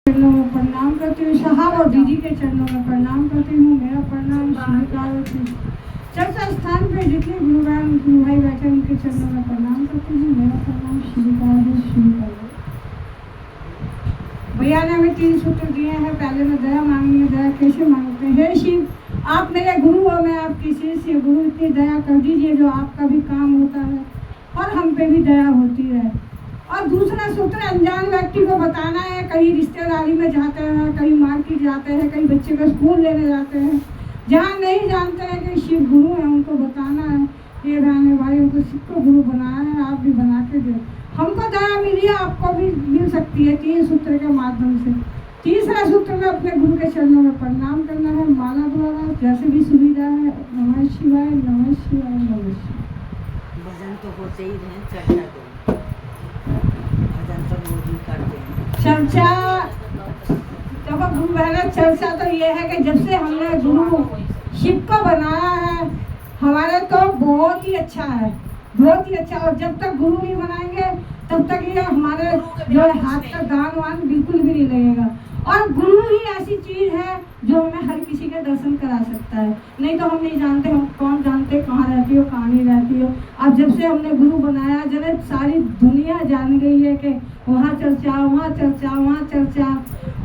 चरणों में प्रणाम करती हूँ, साहब और दीदी के चरणों में प्रणाम करती हूँ। मेरा प्रणाम स्वीकार चर्चा स्थान पे जितने गुरुराम गुरु भाई बैठे उनके चरणों में प्रणाम करती हूँ। मेरा प्रणाम स्वीकार। भैया ने हमें 3 सूत्र दिए हैं। पहले में दया मांगनी है। दया कैसे मांगते हैं? हे शिव, आप मेरे गुरु हो, मैं आपकी शिष्य गुरु, इतनी दया कर दीजिए जो आपका भी काम होता है और हम पे भी दया होती है। और दूसरा सूत्र अनजान व्यक्ति को बताना है। कहीं रिश्तेदारी में जाते हैं, कहीं मार्केट जाते हैं, कहीं बच्चे को स्कूल लेने जाते हैं, जहाँ नहीं जानते हैं कि शिव गुरु है, उनको बताना है ये बहने भाई उनको शिव को गुरु बनाया है, आप भी बना के दो। हमको दया मिली है, आपको भी मिल सकती है 3 सूत्र के माध्यम से। तीसरा सूत्र में अपने गुरु के चरणों में प्रणाम करना है माला द्वारा, जैसे भी सुविधा है। नमः शिवाय, नमः शिवाय, नमः शिवाय। भजन तो होते ही रहे, चर्चा करो, भजन तो रोज ही करते हैं। चर्चा देखो गुरु बहना, चर्चा तो ये है कि जब से हमने गुरु शिव को बनाया है हमारे तो बहुत ही अच्छा है, बहुत ही अच्छा। और जब तक गुरु नहीं बनाएंगे तब तक ये हमारे जो है हाथ का दान वान बिल्कुल भी नहीं लगेगा। और गुरु ही ऐसी चीज है जो हमें हर किसी के दर्शन करा सकता है। नहीं तो हम नहीं जानते, हम कौन जानते कहाँ रहती हो कहाँ नहीं रहती हो। अब जब से हमने गुरु बनाया जरा सारी दुनिया जान गई है कि वहाँ चर्चा, वहाँ चर्चा, वहाँ चर्चा।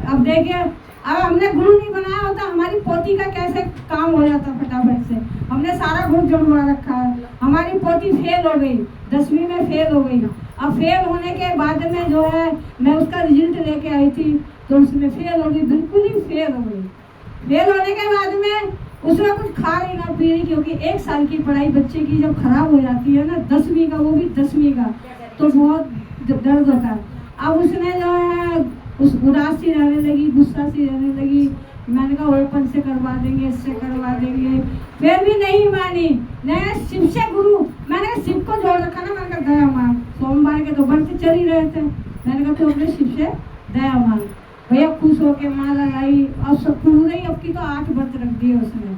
अब देखिए, अब हमने गुरु नहीं बनाया होता हमारी पोती का कैसे काम हो जाता फटाफट से। हमने सारा गुरु जुड़वा रखा है। हमारी पोती फेल हो गई, 10वीं में फेल हो गई। अब फेल होने के बाद में जो है मैं उसका रिजल्ट लेके आई थी तो उसमें फेल हो गई, बिल्कुल ही फेल हो गई। फेल होने के बाद में उसमें कुछ खा रही ना पी रही, क्योंकि 1 साल की पढ़ाई बच्चे की जब खराब हो जाती है ना, 10वीं का, वो भी 10वीं का, तो बहुत दर्द होता है। अब उसने जो है उस उदास सी रहने लगी, गुस्सा सी रहने लगी। मैंने कहा ओपन से करवा देंगे, इससे करवा देंगे, फिर भी नहीं मानी। मैं शिव से गुरु, मैंने शिव को जोड़ रखा ना, मैंने कहा दया मांग। सोमवार के तो व्रत चल ही रहे थे, मैंने कहा तो अपने शिव से दया मांग। भैया खुश होके माला लाई और सब पूरे अब की तो 8 व्रत रख दिए उसने।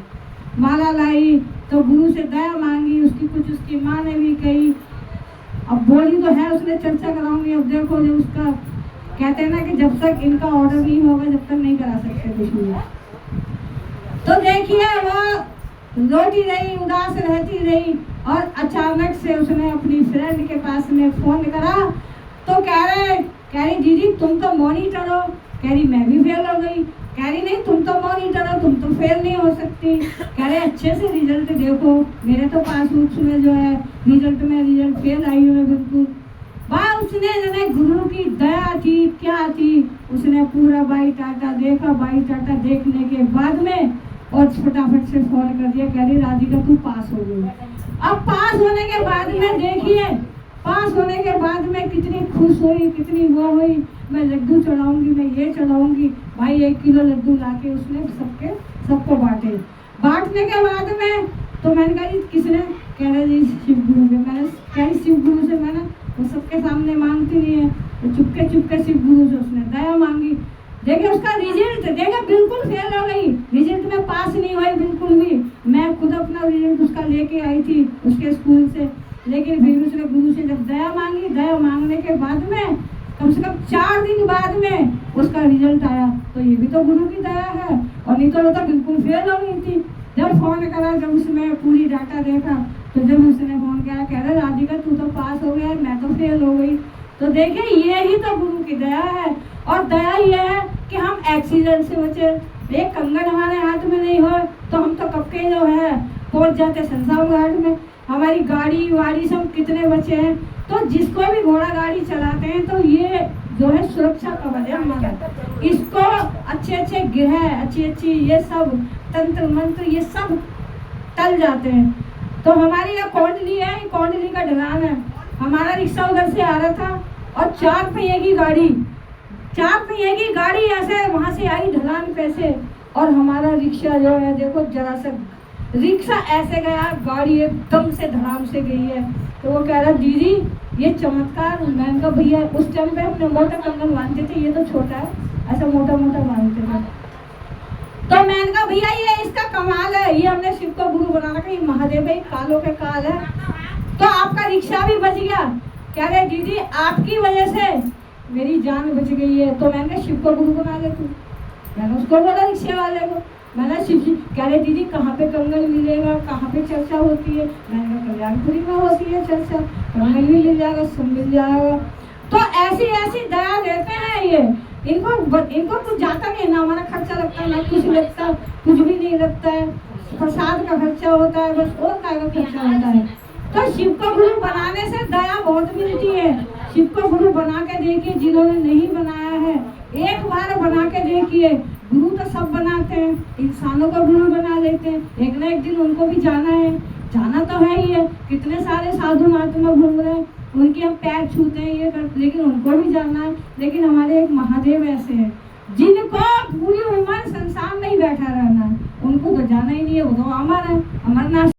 माला लाई तो गुरु से दया मांगी, उसकी कुछ उसकी माँ ने भी कही। अब बोली तो है उसने चर्चा कराऊंगी। अब देखो जो उसका कहते हैं ना कि जब तक इनका ऑर्डर नहीं होगा जब तक नहीं करा सकते कुछ नहीं। तो देखिए वो रोती रही, उदास रहती रही और अचानक से उसने अपनी फ्रेंड के पास में फोन करा तो कह रही दीदी तुम तो मॉनिटर हो। कह रही मैं भी फेल हो गई। कह रही नहीं तुम तो मॉनिटर हो, तुम तो फेल नहीं हो सकती। कह रहे अच्छे से रिजल्ट देखो, मेरे तो पासबुक्स में जो है रिजल्ट फेल आई है बिल्कुल। वाह, उसने गुरु की दया थी, क्या थी, उसने पूरा बायोडाटा देखा। बायोडाटा देखने के बाद में और फटाफट से फोन कर दिया, कह रही राधिका तू पास हो गई। अब पास होने के बाद में देखिए, पास होने के बाद में कितनी खुश हुई, कितनी वो हुई, मैं लड्डू चढ़ाऊंगी, मैं ये चढ़ाऊंगी। भाई 1 किलो लड्डू लाके उसने सबको बांटने के बाद में तो मैंने कहा किसने? कह रहे जी शिव गुरु से। मैंने कह शिव गुरु से मैंने वो सबके सामने मांगती नहीं है, तो चुपके शिव गुरु से उसने दया मांगी। देखिए उसका रिजल्ट देखिए बिल्कुल फेल हो गई, रिजल्ट में पास नहीं हुई बिल्कुल भी। मैं खुद अपना रिजल्ट उसका लेके आई थी उसके स्कूल से, लेकिन फिर उसने गुरु से जब दया मांगी, दया मांगने के बाद में कम से कम 4 दिन बाद में उसका रिजल्ट आया। तो ये भी तो गुरु की दया है, और नहीं तो बिल्कुल फेल हो गई थी। जब फोन करा, जब उसमें पूरी डाटा देखा, तो जब उसने फोन किया कह रहा राधिका तू तो पास हो गया, मैं तो फेल हो गई। तो देखिए ये ही तो गुरु की दया है। और दया ये है कि हम एक्सीडेंट से बचे। एक कंगन हमारे हाथ में नहीं हो तो हम तो कब के जो है पहुंच जाते शमशान घाट में। हमारी गाड़ी वाड़ी सब कितने बचे हैं। तो जिसको भी घोड़ा गाड़ी चलाते हैं तो ये जो है सुरक्षा कवच है हमारा। इसको अच्छे ग्रह, अच्छी ये सब तंत्र मंत्र ये सब टल जाते हैं। तो हमारी ये कौंडली है, कौंडली का ढलान है। हमारा रिक्शा उधर से आ रहा था और 4 पहिए की गाड़ी ऐसे वहां से आई ढलान पे से, और हमारा रिक्शा जो है देखो जरा सा रिक्शा ऐसे गया, गाड़ी एकदम से धड़ाम से गई है। तो वो कह रहा दीदी ये चमत्कार। मैंने कहा भैया उस टाइम पे हमने मोटा कंगन बांधते थे, ये तो छोटा है, ऐसा मोटा बांधते थे। तो मैंने कहा भैया ये इसका कमाल है, ये हमने शिव को गुरु बनाना का, ये महादेव भाई कालों के काल है। तो आपका रिक्शा भी बच गया। कह रहे दीदी आपकी वजह से मेरी जान बच गई है। तो मैंने कहा शिव को गुरु बना ले तू। मैंने उसको बोला रिक्शे वाले को, मैंने शिव जी कह रहे दीदी कहाँ पे कंगन मिलेगा, कहाँ पे चर्चा होती है। मैंने कहा कल्याणपुरी में होती है चर्चा, कंगन भी मिल जाएगा, सब मिल जाएगा। तो ऐसी ऐसी दया देते हैं ये। इनको कुछ जाता नहीं, ना हमारा खर्चा लगता है, ना कुछ लगता, कुछ भी नहीं लगता है। प्रसाद का खर्चा होता है बस, और का खर्चा होता है। तो शिव को गुरु बनाने से दया बहुत मिलती है। शिव को गुरु बना के देखिए, जिन्होंने नहीं बनाया है एक बार बना के देखिए। गुरु तो सब बनाते हैं, इंसानों को गुरु बना लेते हैं, एक ना एक दिन उनको भी जाना है, जाना तो है ही है। कितने सारे साधु महात्मा घूम रहे हैं, उनके हम पैर छूते हैं ये करते, लेकिन उनको भी जाना है। लेकिन हमारे एक महादेव ऐसे हैं जिनको पूरी उम्र संसार में ही बैठा रहना है, उनको तो जाना ही नहीं है, वो तो अमर है, अमरनाथ।